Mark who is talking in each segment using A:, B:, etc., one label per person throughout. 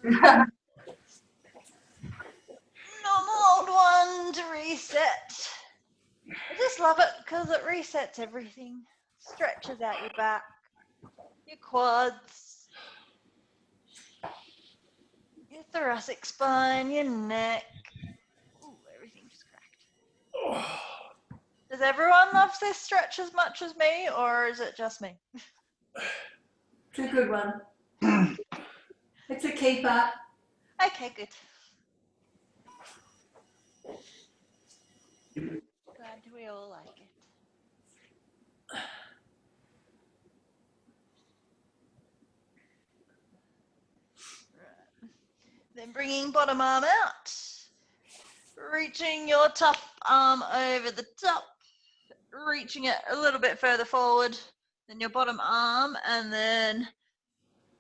A: Normal old one to reset. I just love it because it resets everything. Stretches out your back, your quads, your thoracic spine, your neck. Ooh, everything just cracked. Does everyone love this stretch as much as me, or is it just me?
B: It's a good one. It's a keeper.
A: Okay, good. Glad we all like it. Right. Then bringing bottom arm out. Reaching your top arm over the top. Reaching it a little bit further forward than your bottom arm, and then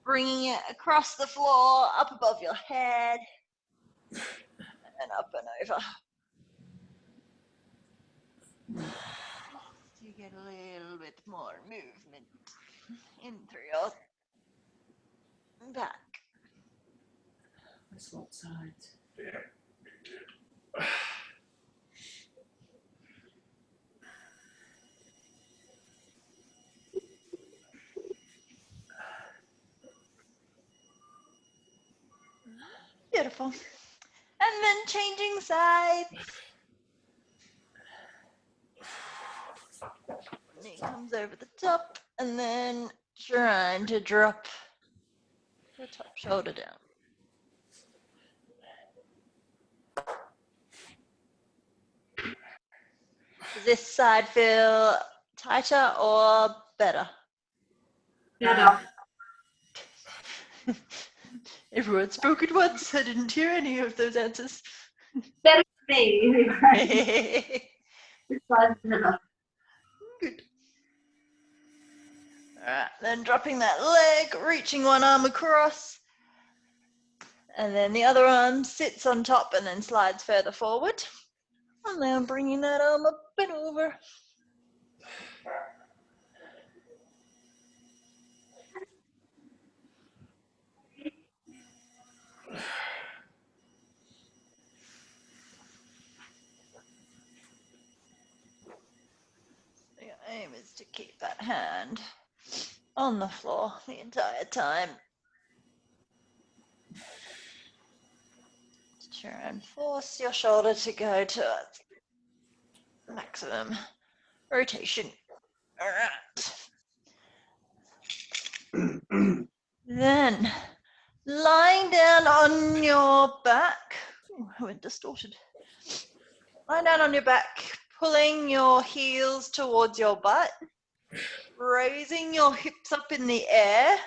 A: bringing it across the floor, up above your head, and up and over. So you get a little bit more movement in through your back.
B: I swap sides.
C: Yeah.
A: Beautiful. And then changing sides. Knee comes over the top, and then trying to drop the top shoulder down. Does this side feel tighter or better?
B: Better.
A: Everyone spoke at once. I didn't hear any of those answers.
B: Better for me. This side's better.
A: Good. All right, then dropping that leg, reaching one arm across, and then the other arm sits on top and then slides further forward. And then bringing that arm up and over. The aim is to keep that hand on the floor the entire time. To try and force your shoulder to go to maximum rotation. All right. Then lying down on your back. Ooh, I went distorted. Lying down on your back, pulling your heels towards your butt, raising your hips up in the air,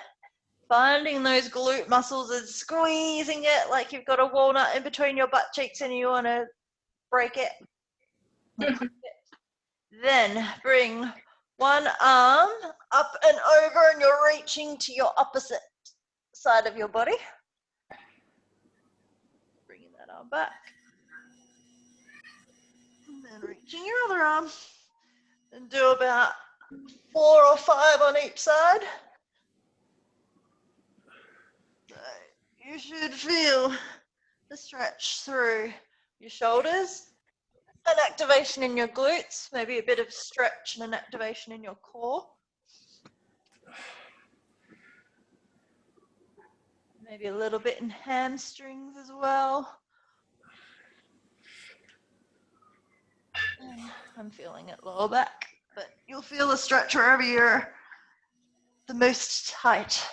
A: finding those glute muscles and squeezing it like you've got a walnut in between your butt cheeks and you want to break it. Then bring one arm up and over, and you're reaching to your opposite side of your body. Bringing that arm back. And then reaching your other arm. And do about 4 or 5 on each side. So you should feel the stretch through your shoulders, an activation in your glutes, maybe a bit of stretch and an activation in your core. Maybe a little bit in hamstrings as well. And I'm feeling it lower back, but you'll feel the stretch wherever you're the most tight.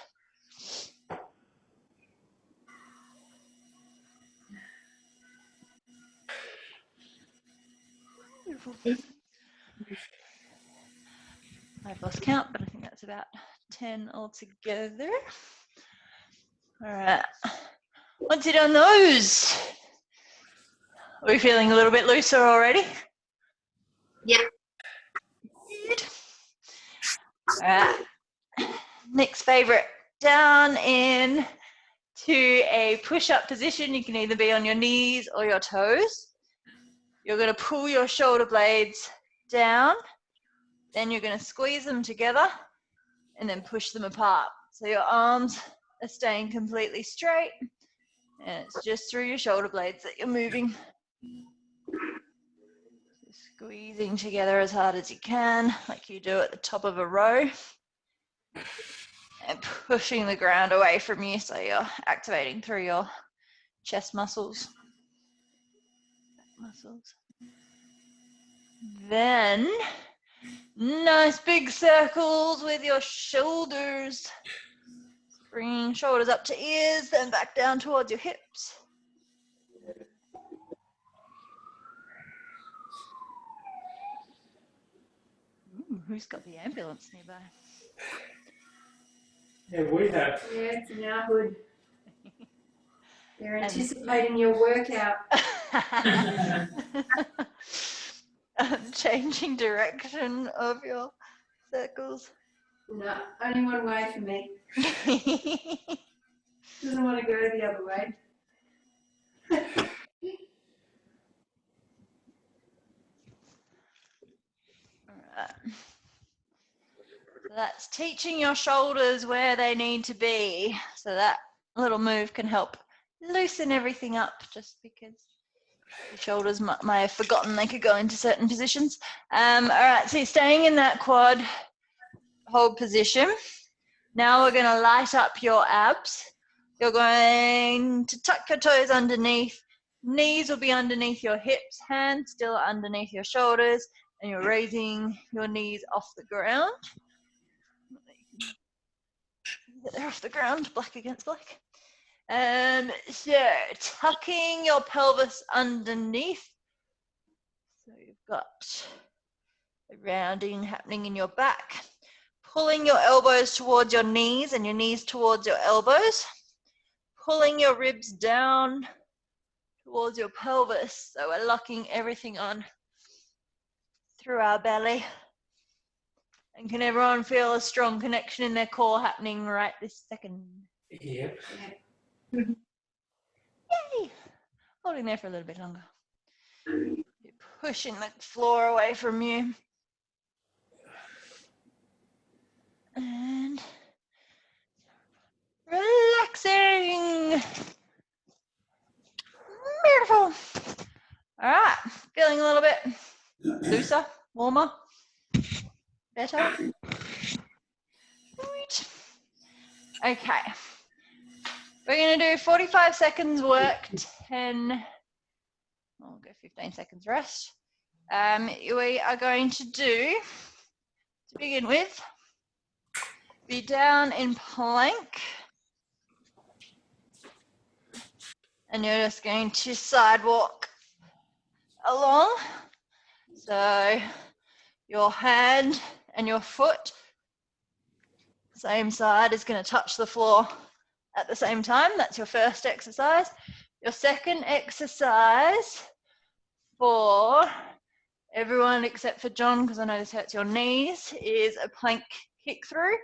A: Beautiful. I've lost count, but I think that's about 10 altogether. All right. Once you've done those, are we feeling a little bit looser already?
B: Yeah.
A: Good. All right. Next favorite, down in to a push-up position. You can either be on your knees or your toes. You're going to pull your shoulder blades down. Then you're going to squeeze them together and then push them apart. So your arms are staying completely straight. And it's just through your shoulder blades that you're moving. Squeezing together as hard as you can, like you do at the top of a row. And pushing the ground away from you, so you're activating through your chest muscles. Then, nice big circles with your shoulders. Bringing shoulders up to ears, then back down towards your hips. Ooh, who's got the ambulance nearby?
C: Yeah, we have.
B: Yeah, it's now good. They're anticipating your workout.
A: Changing direction of your circles.
B: No, only one way for me. Doesn't want to go the other way.
A: Alright. So that's teaching your shoulders where they need to be. So that little move can help loosen everything up, just because your shoulders may have forgotten they could go into certain positions. All right, so you're staying in that quad hold position. Now we're going to light up your abs. You're going to tuck your toes underneath. Knees will be underneath your hips, hands still underneath your shoulders, and you're raising your knees off the ground. They're off the ground, black against black. So tucking your pelvis underneath. So you've got a rounding happening in your back. Pulling your elbows towards your knees and your knees towards your elbows. Pulling your ribs down towards your pelvis. So we're locking everything on through our belly. And can everyone feel a strong connection in their core happening right this second?
C: Yep.
A: Yay! Holding there for a little bit longer. You're pushing the floor away from you. And relaxing. Beautiful. All right, feeling a little bit looser, warmer, better. Sweet. Okay. We're going to do 45 seconds work, 10, I'll go 15 seconds rest. We are going to do, to begin with, be down in plank. And you're just going to sidewalk along. So your hand and your foot, same side, is going to touch the floor at the same time. That's your first exercise. Your second exercise for everyone except for John, because I know this hurts your knees, is a plank kick through.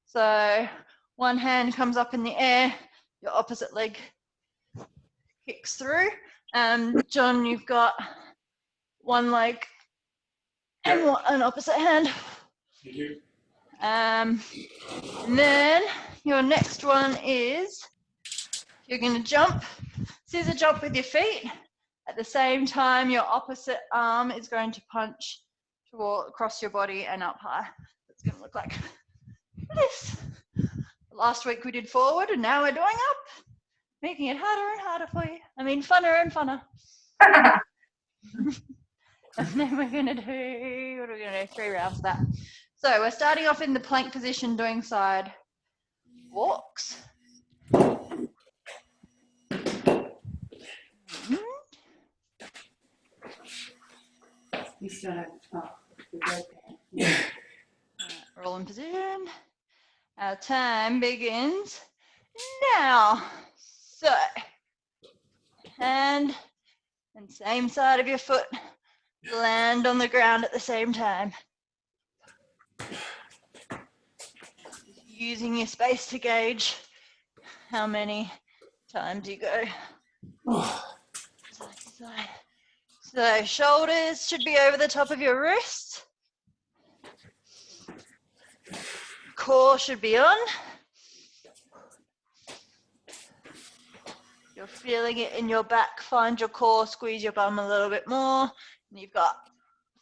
A: So one hand comes up in the air, your opposite leg kicks through. John, you've got one leg and an opposite hand.
C: Thank you.
A: And then your next one is you're going to jump, scissor jump with your feet. At the same time, your opposite arm is going to punch across your body and up high. It's going to look like this. Last week we did forward, and now we're doing up, making it harder and harder for you. I mean, funner and funner. And then we're going to do, what are we going to do? 3 rounds of that. So we're starting off in the plank position, doing side walks.
B: You still have
A: Roll in position. Our time begins now. So, hand and same side of your foot land on the ground at the same time. Using your space to gauge how many times you go side to side. So shoulders should be over the top of your wrists. Core should be on. You're feeling it in your back. Find your core, squeeze your bum a little bit more. And you've got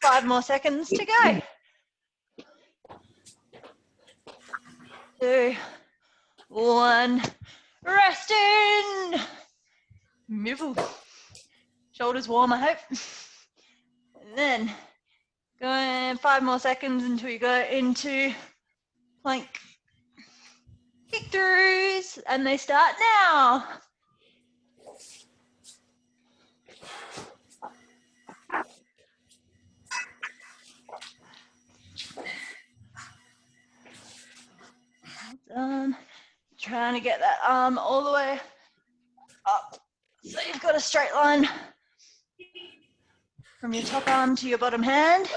A: 5 more seconds to go. 2, 1. Rest in. Beautiful. Shoulders warm, I hope. And then go in 5 more seconds until you go into plank kick throughs, and they start now. Trying to get that arm all the way up. So you've got a straight line from your top arm to your bottom hand.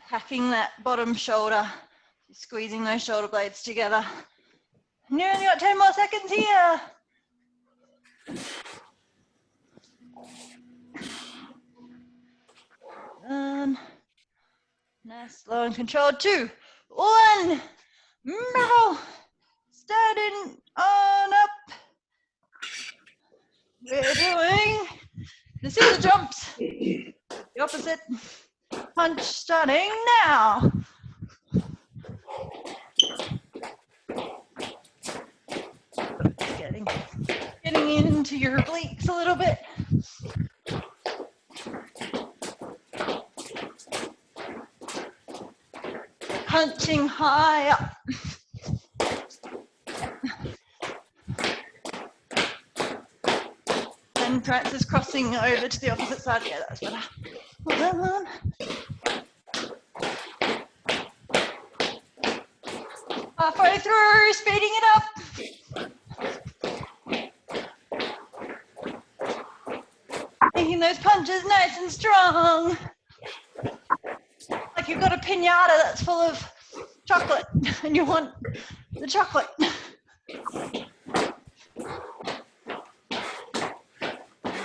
A: Packing that bottom shoulder, squeezing those shoulder blades together. And you only got 10 more seconds here. Nice, slow and controlled. 2, 1. Middle. Standing on up. We're doing the scissor jumps. The opposite punch starting now. Getting into your obliques a little bit. Punching high up. And Francis crossing over to the opposite side. Yeah, that's better. Well, halfway through, speeding it up. Making those punches nice and strong. Like you've got a piñata that's full of chocolate and you want the chocolate.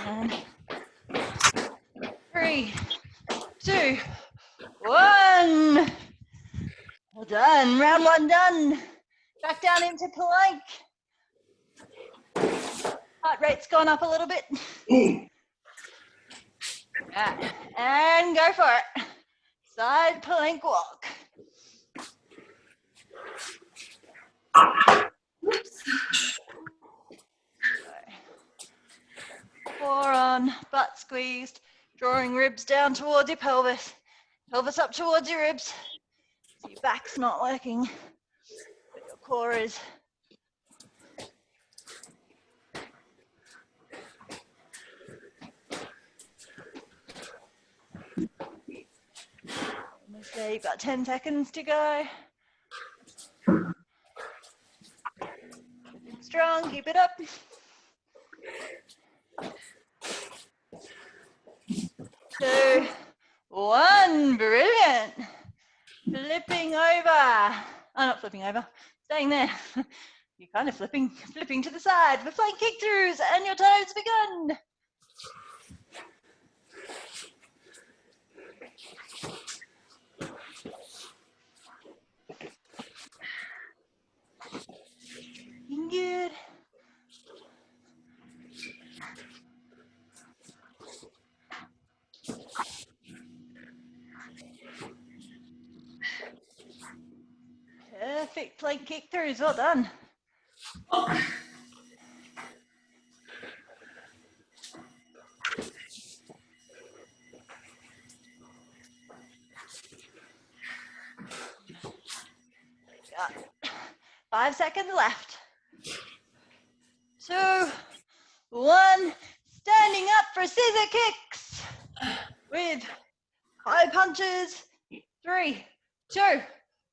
A: And 3, 2, 1. Well done. Round 1 done. Back down into plank. Heart rate's gone up a little bit. Yeah. And go for it. Side plank walk. Forearm, butt squeezed, drawing ribs down towards your pelvis. Pelvis up towards your ribs. So your back's not working, but your core is. So you've got 10 seconds to go. Strong, keep it up. 2, 1, brilliant. Flipping over. Oh, not flipping over, staying there. You're kind of flipping to the side. We're playing kick throughs and your time's begun. Good. Perfect plank kick throughs, well done. Got 5 seconds left. 2, 1, standing up for scissor kicks with high punches. 3, 2,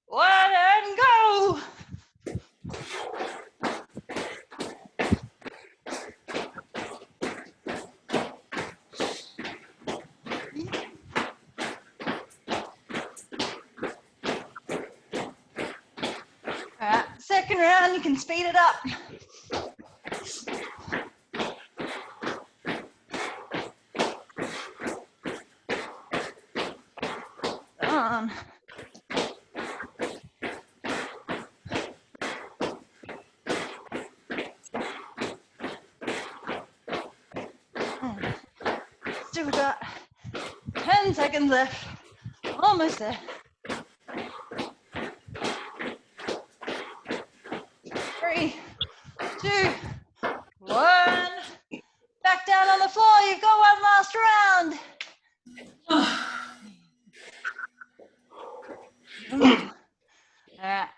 A: 1, and go. All right, second round, you can speed it up. We've got 10 seconds left. Almost there. 3, 2, 1. Back down on the floor. You've got one last round.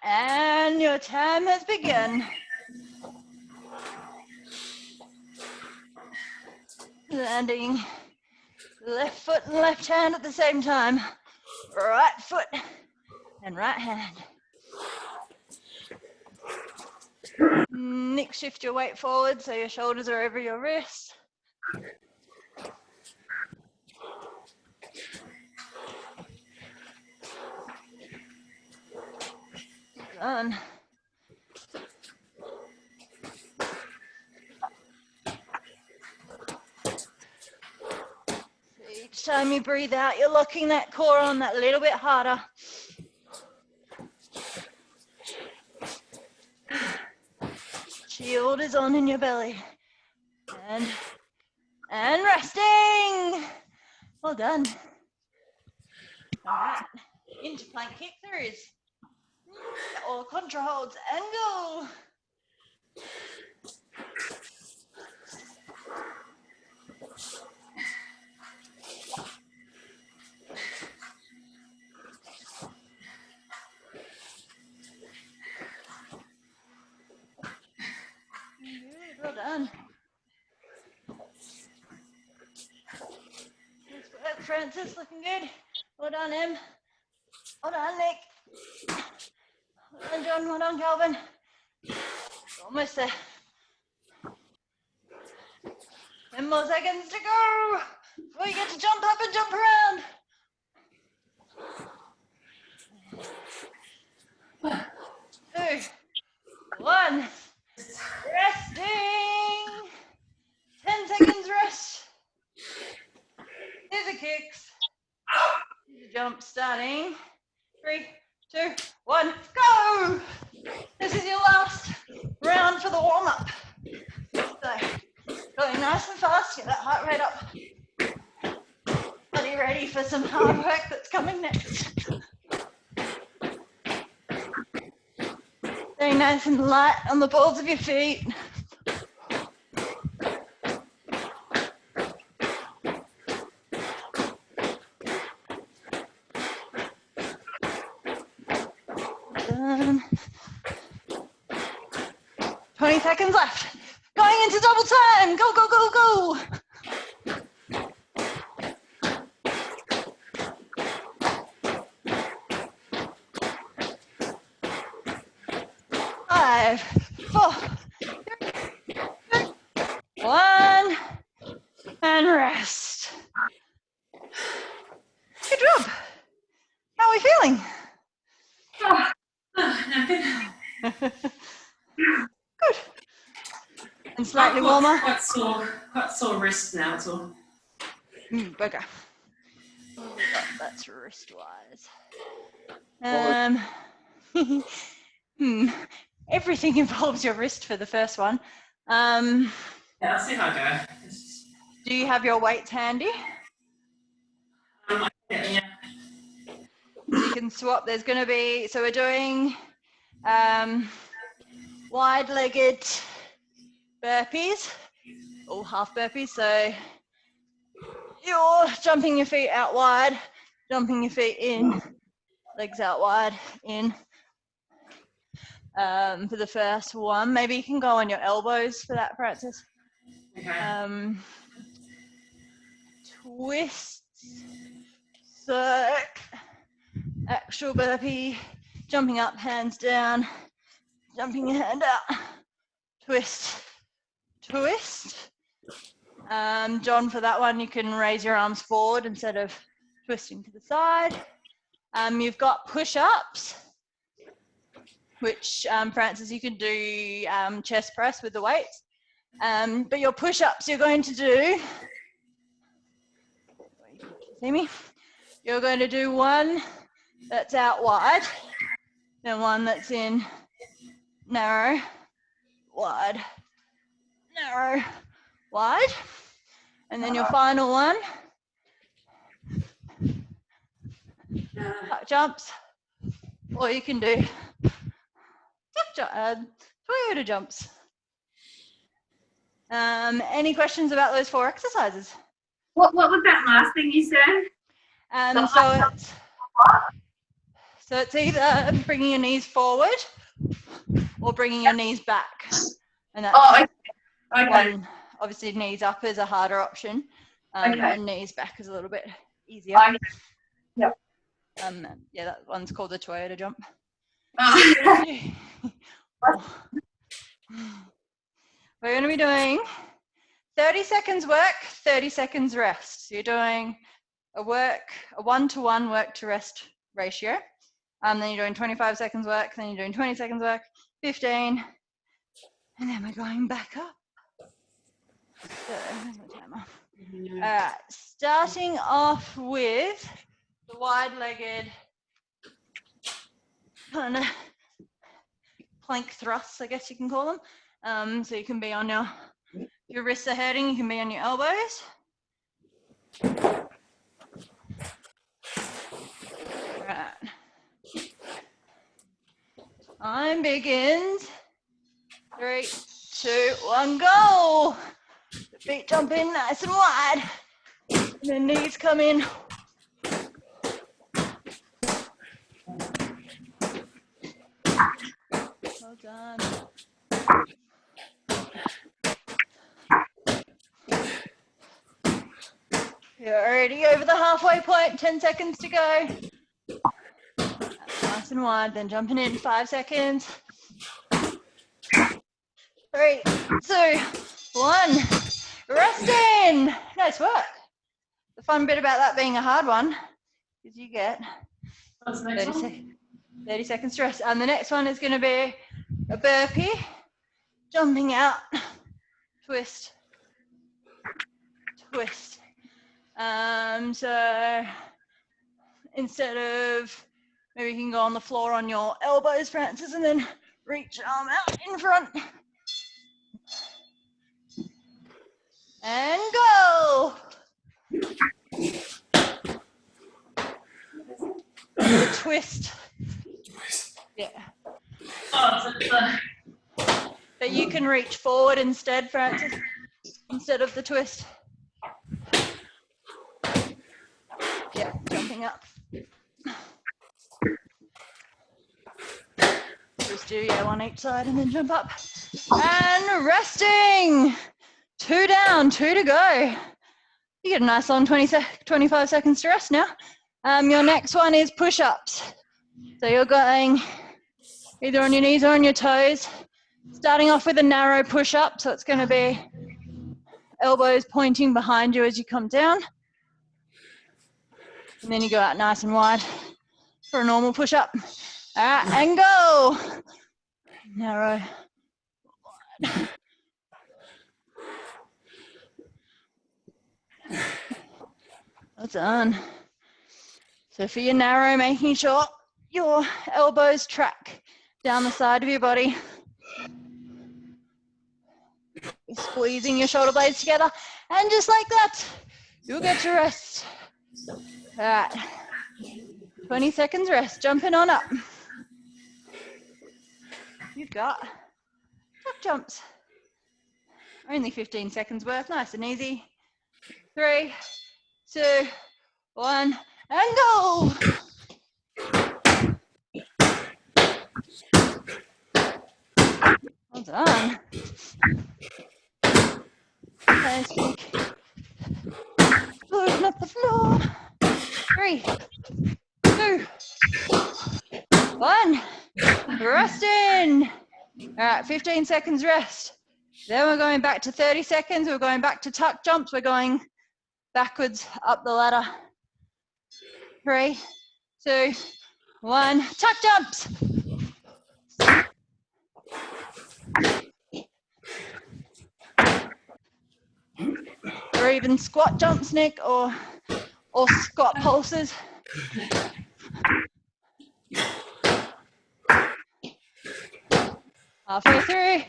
A: And your time has begun. Landing left foot and left hand at the same time. Right foot and right hand. Next, shift your weight forward so your shoulders are over your wrists. Done. Each time you breathe out, you're locking that core on that little bit harder. Shield is on in your belly. And resting. Well done. All right. Into plank kick throughs. Or contra holds and go. Good, well done. Nice work, Francis, looking good. Well done, Em. Well done, Nick. Well done, John. Well done, Calvin. Almost there. 10 more seconds to go before you get to jump up and jump around. 2, 1. Resting. 10 seconds rest. Scissor kicks. Scissor jump starting. 3, 2, 1, go! This is your last round for the warm-up. So, going nice and fast, get that heart rate up. Body ready for some hard work that's coming next. Stay nice and light on the balls of your feet. Done. 20 seconds left. Going into double time. Go, go, go, go. 5, 4, 3, 2, 1, and rest. Good job. How are we feeling? Good. And slightly warmer.
D: Quite sore wrist now, it's all.
A: Bugger. That's wrist-wise. Everything involves your wrist for the first one.
D: Yeah, I'll see how I go.
A: Do you have your weights handy?
D: Yeah.
A: You can swap. There's going to be, so we're doing wide-legged burpees, all half burpees. So you're jumping your feet out wide, jumping your feet in, legs out wide, in. For the first one, maybe you can go on your elbows for that, Francis.
D: Okay.
A: Twist, circ, actual burpee, jumping up, hands down, jumping your hand out, twist, twist. John, for that one, you can raise your arms forward instead of twisting to the side. You've got push-ups, which, Francis, you can do chest press with the weights. But your push-ups, you're going to do, see me? You're going to do one that's out wide, then one that's in narrow, wide, narrow, wide. And then your final one tuck jumps, or you can do Toyota jumps. Any questions about those 4 exercises?
B: What was that last thing you said?
A: So it's either bringing your knees forward or bringing your knees back. And that's
B: Okay.
A: one. Obviously, knees up is a harder option,
B: Okay.
A: and knees back is a little bit easier.
B: Okay. Yep.
A: Yeah, that one's called the Toyota jump. We're going to be doing 30 seconds work, 30 seconds rest. So you're doing a 1-to-1 work to rest ratio. Then you're doing 25 seconds work, then you're doing 20 seconds work, 15, and then we're going back up. So, where's my timer? All right, starting off with the wide-legged kind of plank thrusts, I guess you can call them. So you can be on your wrists are hurting, you can be on your elbows. Right. Time begins. 3, 2, 1, go. The feet jump in nice and wide. And the knees come in. Well done. You're already over the halfway point, 10 seconds to go. Nice and wide, then jumping in 5 seconds. 3, 2, 1. Resting. Nice work. The fun bit about that being a hard one is you get 30 seconds to rest. And the next one is going to be a burpee, jumping out, twist, twist. So instead of, maybe you can go on the floor on your elbows, Francis, and then reach your arm out in front. And go. The twist. Yeah. But you can reach forward instead, Francis, instead of the twist. Yeah, jumping up. Just do, one each side and then jump up. And resting. 2 down, 2 to go. You get a nice long 25 seconds to rest now. Your next one is push-ups. So you're going either on your knees or on your toes. Starting off with a narrow push-up. So it's going to be elbows pointing behind you as you come down. And then you go out nice and wide for a normal push-up. All right, and go. Narrow, wide. Well done. So for your narrow, making sure your elbows track down the side of your body. You're squeezing your shoulder blades together. And just like that, you'll get to rest. All right. 20 seconds rest. Jumping on up. You've got tuck jumps. Only 15 seconds worth. Nice and easy. 3, 2, 1, and go. Well done. Nice big. Floating up the floor. 3, 2, 1. Resting. All right, 15 seconds rest. Then we're going back to 30 seconds. We're going back to tuck jumps. We're going backwards up the ladder. 3, 2, 1. Tuck jumps. Or even squat jumps, Nick, or squat pulses. Halfway through.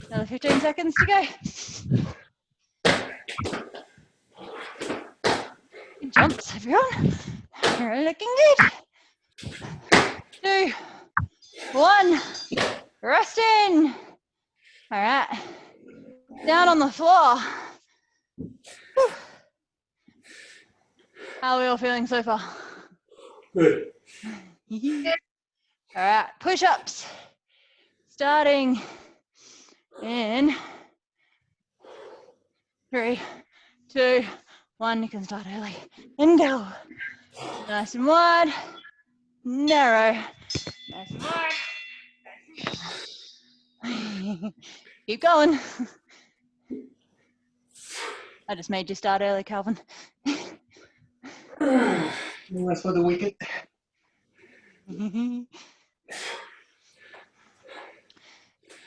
A: Another 15 seconds to go. Good jumps, everyone. You're looking good. 2, 1. Rest in. All right. Down on the floor. Whew. How are we all feeling so far?
C: Good.
A: All right, push-ups. Starting in 3, 2, 1. You can start early and go. Nice and wide, narrow. Nice and wide. Keep going. I just made you start early, Calvin.
C: That's for the weekend.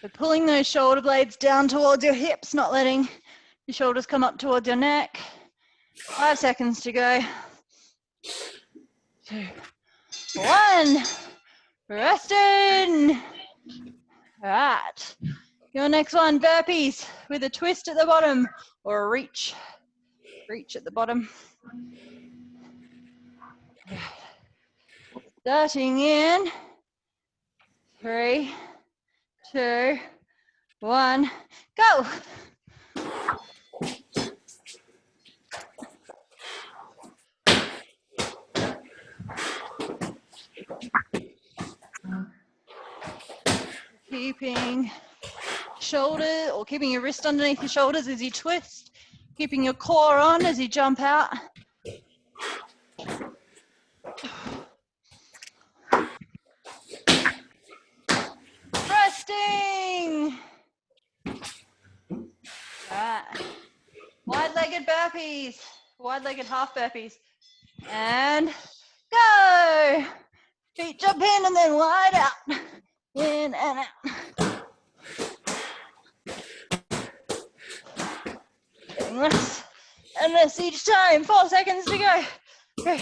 A: So pulling those shoulder blades down towards your hips, not letting your shoulders come up towards your neck. 5 seconds to go. 2, 1. Rest in. All right. Your next one, burpees with a twist at the bottom or a reach. Reach at the bottom. Starting in 3, 2, 1, go. Keeping shoulder or keeping your wrist underneath your shoulders as you twist. Keeping your core on as you jump out. Resting. All right. Wide-legged burpees. Wide-legged half burpees. And go. Feet jump in and then wide out. In and out. Getting less and less each time. 4 seconds to go. 3,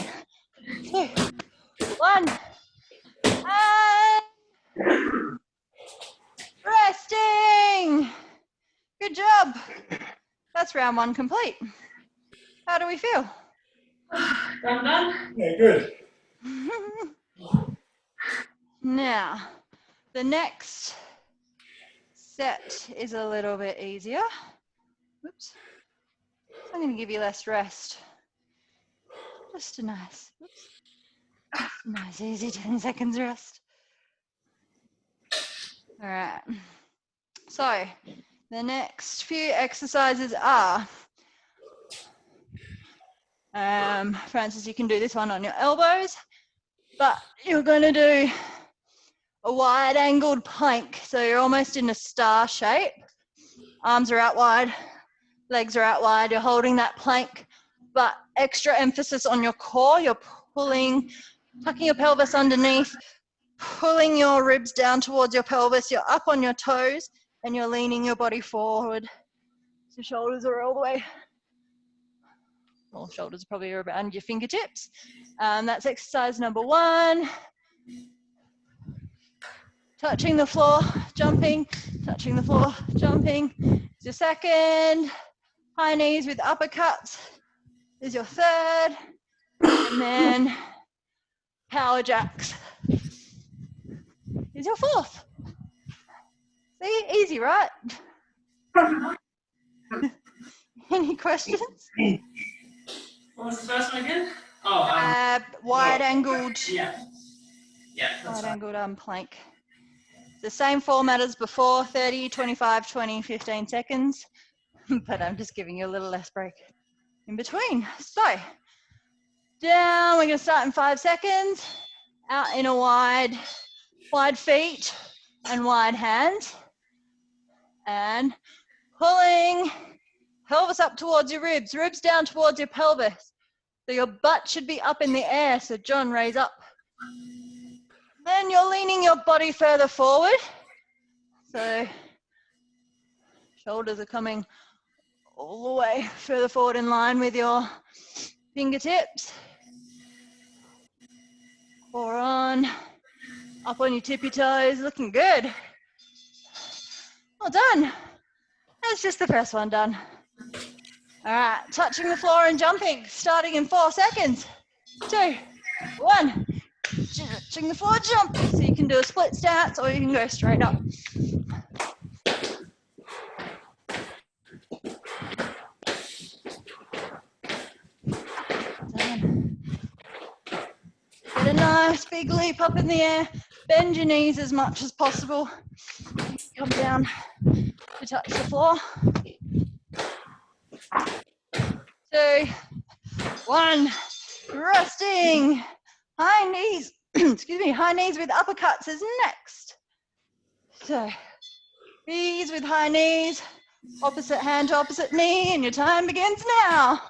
A: 2, 1. And resting. Good job. That's round 1 complete. How do we feel?
D: Done?
C: Yeah, good.
A: Now, the next set is a little bit easier. Oops. I'm going to give you less rest. Just a nice, easy 10 seconds rest. All right. So, the next few exercises are, Francis, you can do this one on your elbows, but you're going to do a wide angled plank. So you're almost in a star shape. Arms are out wide, legs are out wide. You're holding that plank, but extra emphasis on your core. You're pulling, tucking your pelvis underneath, pulling your ribs down towards your pelvis. You're up on your toes and you're leaning your body forward. So shoulders are all the way, well, shoulders are probably around your fingertips. That's exercise number 1. Touching the floor, jumping, touching the floor, jumping. Is your second. High knees with uppercuts is your third. And then power jacks is your 4th. See, easy, right? Any questions?
D: What was the first one again? Oh,
A: Wide angled.
D: yeah. Yeah, that's
A: Wide
D: right.
A: angled plank. The same format as before, 30, 25, 20, 15 seconds, but I'm just giving you a little less break in between. So, down, we're gonna start in 5 seconds, out in a wide feet and wide hands, and pulling pelvis up towards your ribs, ribs down towards your pelvis. So your butt should be up in the air, so John, raise up. Then you're leaning your body further forward. So shoulders are coming all the way further forward in line with your fingertips. Core on, up on your tippy toes, looking good. Well done. That's just the first one done. All right, touching the floor and jumping, starting in 4 seconds. 2, 1. Touching the floor, jump. So you can do a split stance or you can go straight up. Done. Get a nice big leap up in the air. Bend your knees as much as possible. Come down to touch the floor. 2, 1. Resting. High knees, excuse me, high knees with uppercuts is next. So, knees with high knees, opposite hand to opposite knee, and your time begins now.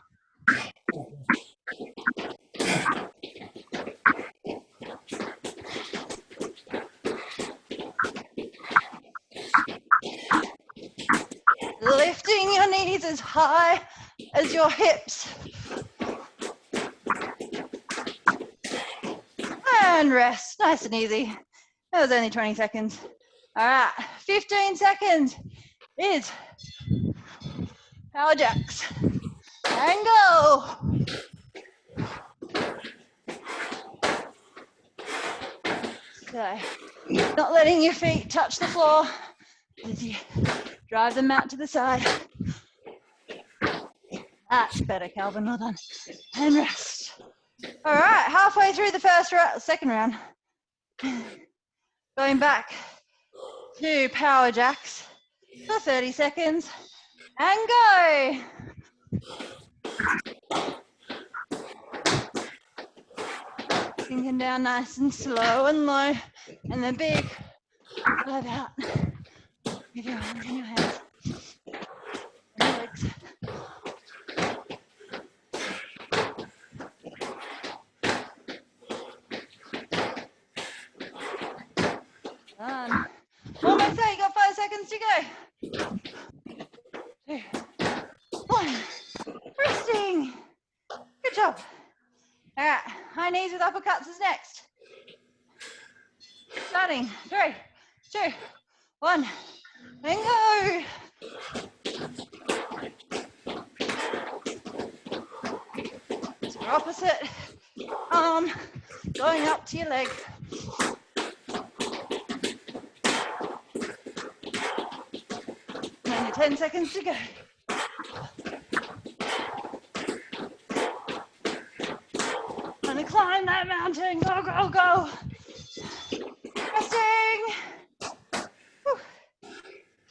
A: Lifting your knees as high as your hips. And rest, nice and easy. That was only 20 seconds. All right, 15 seconds is power jacks. And go. So, not letting your feet touch the floor as you drive them out to the side. That's better, Calvin, well done. And rest. All right, halfway through the second round. Going back to power jacks for 30 seconds and go. Sinking down nice and slow and low, and then big dive out with your arms in your hands and your legs. Done. Almost there, you got 5 seconds to go. 2, 1. Resting. Good job. All right, high knees with uppercuts is next. Starting, 3, 2, 1, and go. So your opposite arm going up to your leg. And only 10 seconds to go. Gonna climb that mountain, go, go, go. Resting. Whew.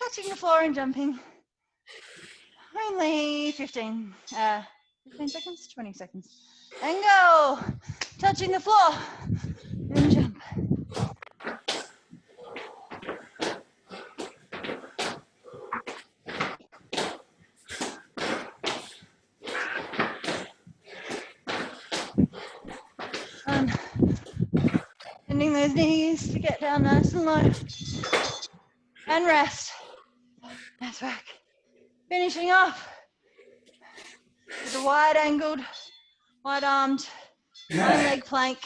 A: Touching the floor and jumping. Only 15 seconds, 20 seconds. And go. Touching the floor and jump. Bending those knees to get down nice and low. And rest. Nice work. Finishing off with a wide-angled, wide-armed, one-leg plank.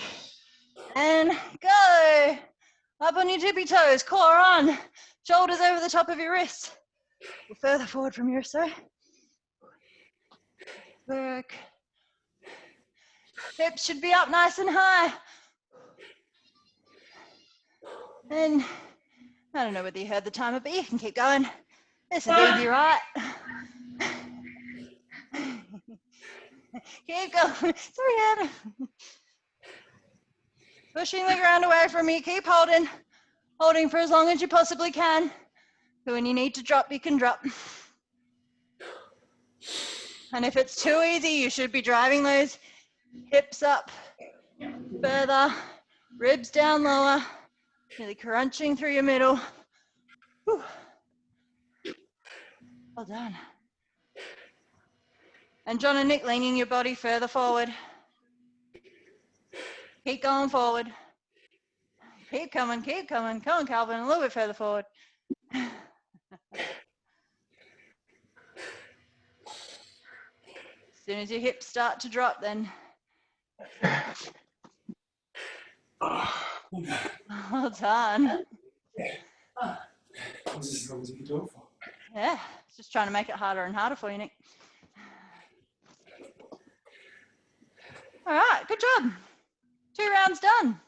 A: And go. Up on your tippy toes, core on, shoulders over the top of your wrists. Or further forward from your wrist, sorry. Work. Hips should be up nice and high. And I don't know whether you heard the timer, but you can keep going. This is easy, right? Keep going. Sorry, Anna. Pushing the ground away from you. Keep holding. Holding for as long as you possibly can. So when you need to drop, you can drop. And if it's too easy, you should be driving those hips up further, ribs down lower, really crunching through your middle. Whew. Well done. And John and Nick, leaning your body further forward. Keep going forward. Keep coming, keep coming. Come on, Calvin, a little bit further forward. As soon as your hips start to drop, then. Well done. Yeah, it's just trying to make it harder and harder for you, Nick. All right, good job. 2 rounds done.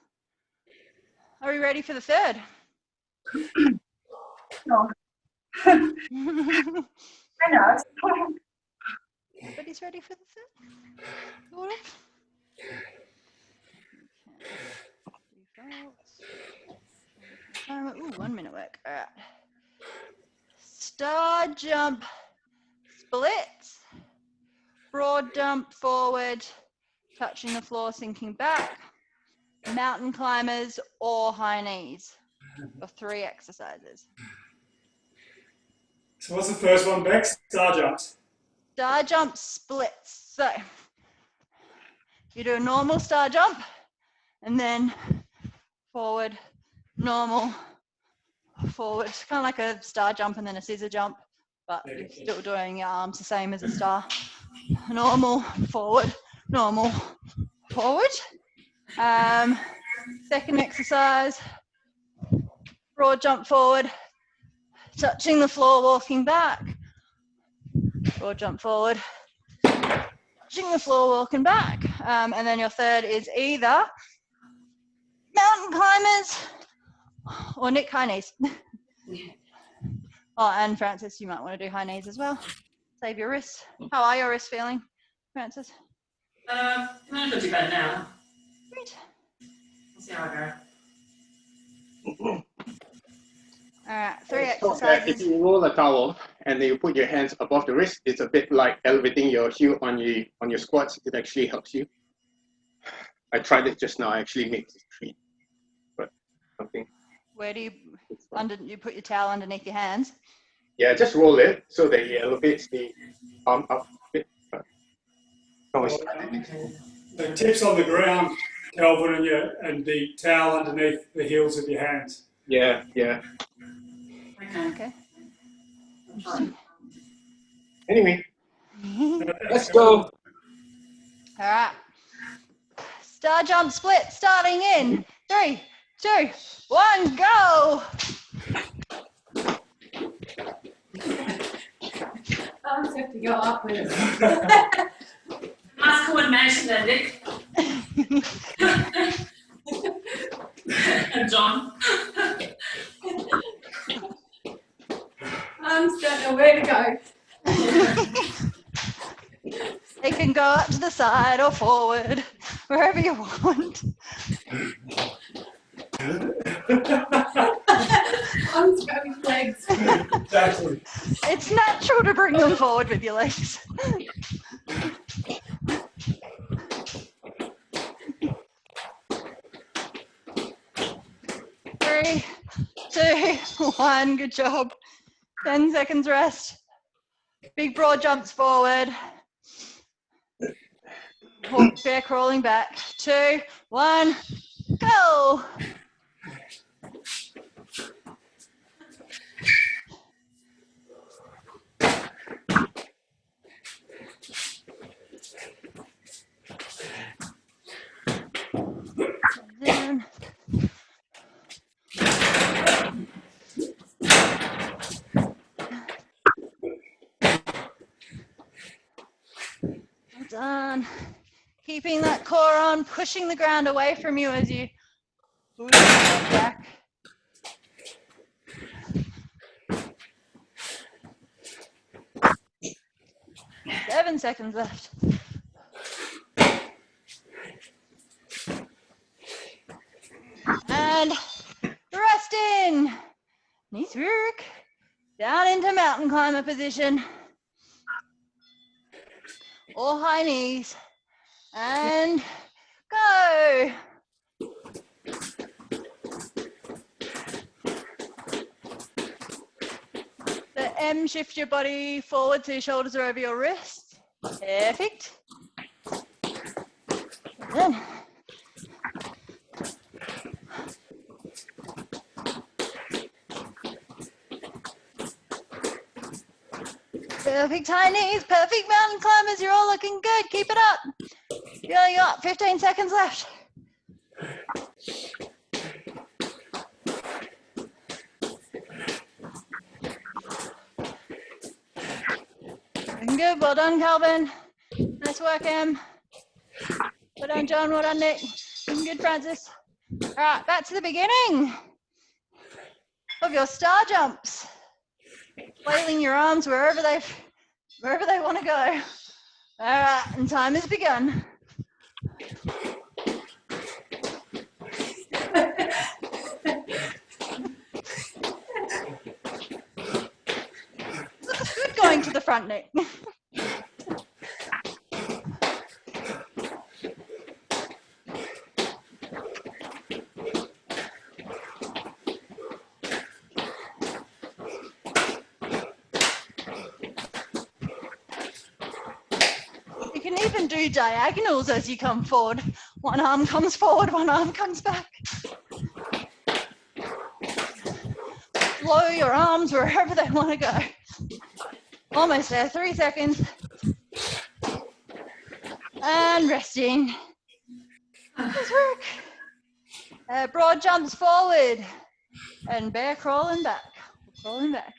A: Are we ready for the third?
B: No. I know.
A: Everybody's ready for the third? Sort of. Defaults. Ooh, 1 minute work. All right. Star jump splits. Broad jump forward, touching the floor, sinking back. Mountain climbers or high knees. Or 3 exercises.
D: So what's the first one, Bex? Star jumps.
A: Star jump splits. So you do a normal star jump and then forward, normal, forward. It's kind of like a star jump and then a scissor jump, but you're still doing your arms the same as a star. Normal, forward, normal, forward. Second exercise, broad jump forward, touching the floor, walking back. Broad jump forward, touching the floor, walking back. And then your third is either mountain climbers or Nick high knees. Oh, and Francis, you might want to do high knees as well. Save your wrists. How are your wrists feeling, Francis?
D: Not too bad now.
A: Great.
D: We'll see how I go.
A: All right, 3
E: If
A: exercises.
E: you roll a towel and then you put your hands above the wrist, it's a bit like elevating your heel on your squats. It actually helps you. I tried it just now. I actually made this treat, but something.
A: Where do you you put your towel underneath your hands?
E: Yeah, just roll it so that it elevates the arm up a bit.
D: The tips on the ground, Kelvin, and the towel underneath the heels of your hands.
E: Yeah.
A: Okay.
E: Anyway, let's go.
A: All right. Star jump split starting in 3, 2, 1, go.
B: Arms have to go upwards.
D: Nice coordination there, Nick. John.
B: Arms don't know where to go.
A: They can go up to the side or forward, wherever you want.
B: Arms go with legs.
D: Exactly.
A: It's natural to bring them forward with your legs. 3, 2, 1, good job. 10 seconds rest. Big broad jumps forward. Bear crawling back. 2, 1, go. Down. Well done. Keeping that core on, pushing the ground away from you as you move back. Seven seconds left. And rest in. Nice work. Down into mountain climber position. Or high knees. And go. The M, shift your body forward so your shoulders are over your wrists. Perfect. Then. Perfect high knees, perfect mountain climbers. You're all looking good. Keep it up. Feeling up. 15 seconds left. Looking good. Well done, Calvin. Nice work, Em. Well done, John. Well done, Nick. Good, Francis. All right, back to the beginning of your star jumps. Flailing your arms wherever they want to go. All right, and time has begun. Looks good going to the front, Nick. You can even do diagonals as you come forward. One arm comes forward, one arm comes back. Blow your arms wherever they want to go. Almost there, 3 seconds. And resting. Nice work. Broad jumps forward. And bear crawling back. Crawling back.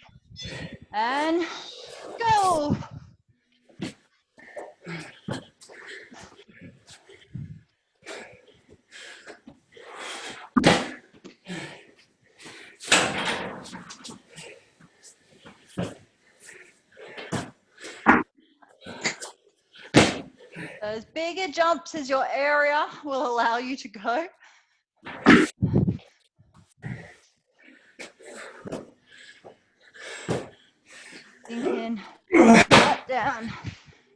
A: And go. As bigger jumps as your area will allow you to go. Sink in, right down,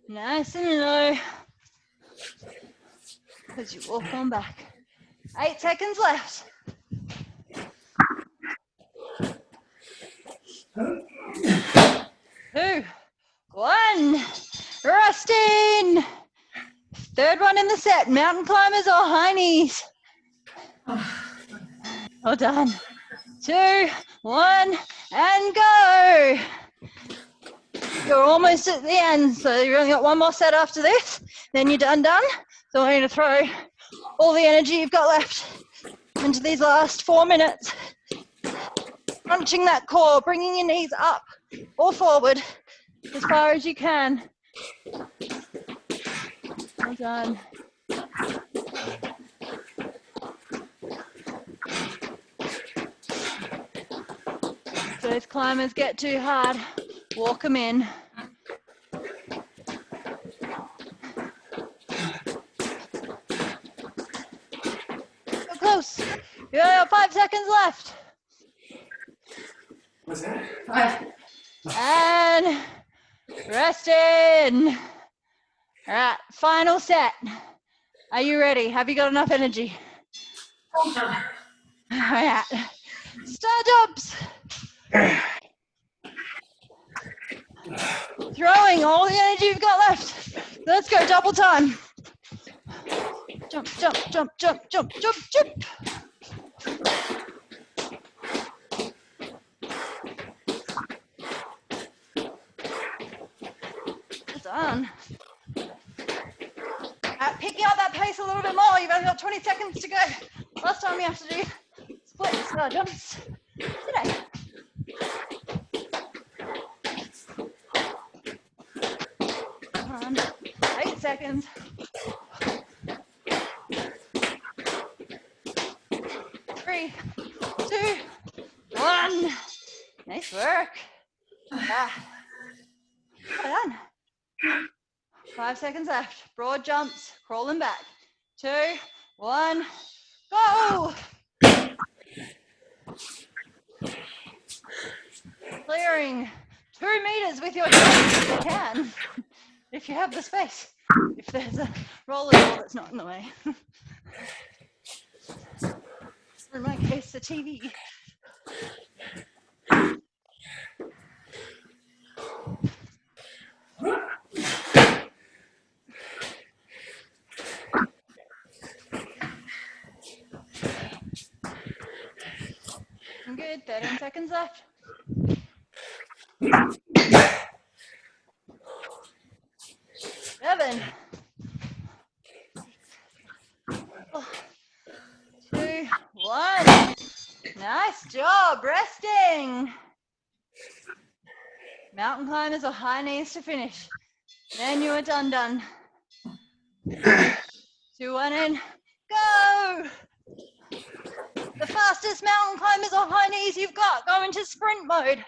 A: nice and low as you walk on back. 8 seconds left. 2, 1, resting. Third one in the set, mountain climbers or high knees. Well done. 2, 1, and go. You're almost at the end, so you've only got one more set after this, then you're done. So I'm going to throw all the energy you've got left into these last 4 minutes. Crunching that core, bringing your knees up or forward as far as you can. Well done. So if climbers get too hard, walk them in. Go close. You got 5 seconds left.
D: What's that?
B: 5.
A: And rest in. All right, final set. Are you ready? Have you got enough energy? All right, star jumps. Throwing all the energy you've got left. Let's go, double time. Jump, jump, jump, jump, jump, jump, jump. Well done. Picking up that pace a little bit more. You've only got 20 seconds to go. Last time you have to do split star jumps today. Come on, 8 seconds. 3, 2, 1. Nice work. Well done. 5 seconds left. Broad jumps, crawling back. 2, 1, go. Clearing 2 meters with your jumps if you can, if you have the space. If there's a roller ball that's not in the way. Or in my case, the TV. I'm good, 13 seconds left. 7, 2, 1. Nice job, resting. Mountain climbers or high knees to finish. Then you are done. 2, 1, and go. go. The fastest mountain climbers or high knees you've got, go into sprint mode.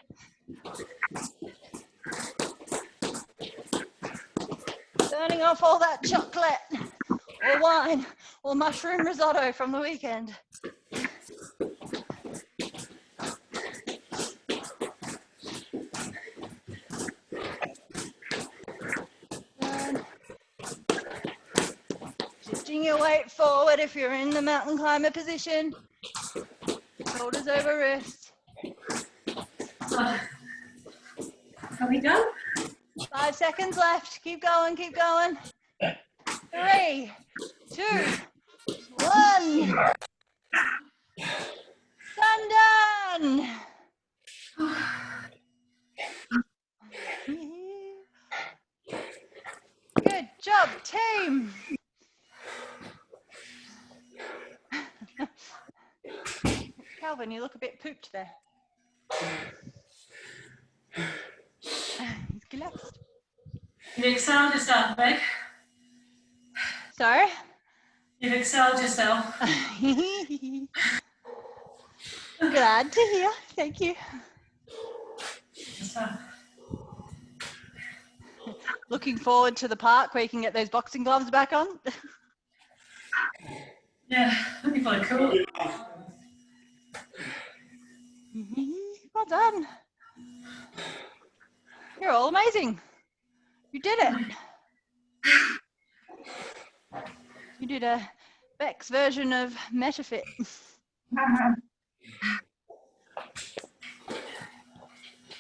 A: Burning off all that chocolate or wine or mushroom risotto from the weekend. And shifting your weight forward if you're in the mountain climber position. Shoulders over wrists.
B: Are we done?
A: 5 seconds left. Keep going, keep going. 3, 2, 1. Done. Good job, team. Calvin, you look a bit pooped there. He's collapsed.
B: You excelled yourself, Meg.
A: Sorry?
B: You've excelled yourself.
A: Glad to hear. Thank you.
B: So,
A: Looking forward to the park where you can get those boxing gloves back on.
B: yeah, looking for a cool.
A: Well done. You're all amazing. You did it. You did a Beck's version of MetaFit.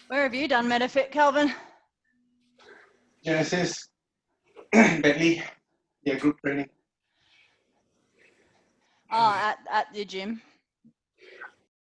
A: Where have you done MetaFit, Calvin?
E: Genesis, Bentley, yeah, group training.
A: Oh, at the gym.